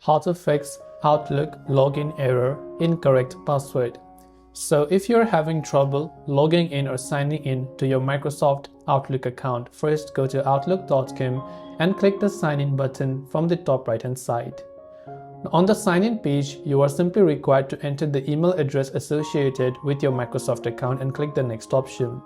how to fix Outlook login error, incorrect password. So if you're having trouble logging in or signing in to your Microsoft Outlook account, first go to outlook.com and click the sign in button from the top right hand side. On the sign in page, you are simply required to enter the email address associated with your Microsoft account and click the next option.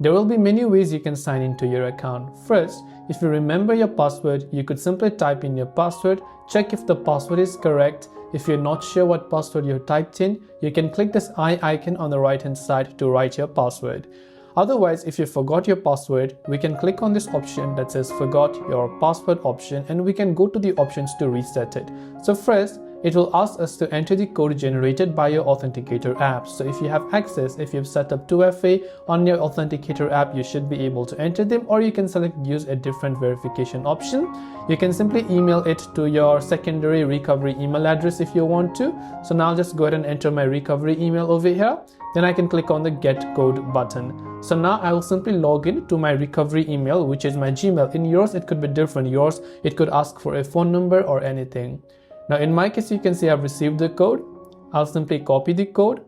There will be many ways you can sign into your account. First, if you remember your password, you could simply type in your password, check if the password is correct. If you're not sure what password you typed in, you can click this eye icon on the right hand side to write your password. Otherwise, if you forgot your password, we can click on this option that says forgot your password option and we can go to the options to reset it. So first, it will ask us to enter the code generated by your Authenticator app. So if you have access, if you've set up 2FA on your Authenticator app, you should be able to enter them, or you can select use a different verification option. You can simply email it to your secondary recovery email address if you want to. So now I'll just go ahead and enter my recovery email over here. Then I can click on the get code button. So now I will simply log in to my recovery email, which is my Gmail. In yours, it could be different. Yours, it could ask for a phone number or anything. Now in my case, you can see I've received the code. I'll simply copy the code.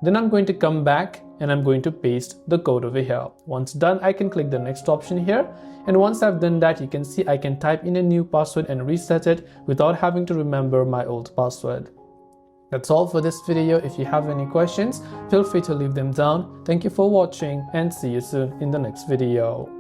Then I'm going to come back and I'm going to paste the code over here. Once done, I can click the next option here. And once I've done that, you can see I can type in a new password and reset it without having to remember my old password. That's all for this video. If you have any questions, feel free to leave them down. Thank you for watching and see you soon in the next video.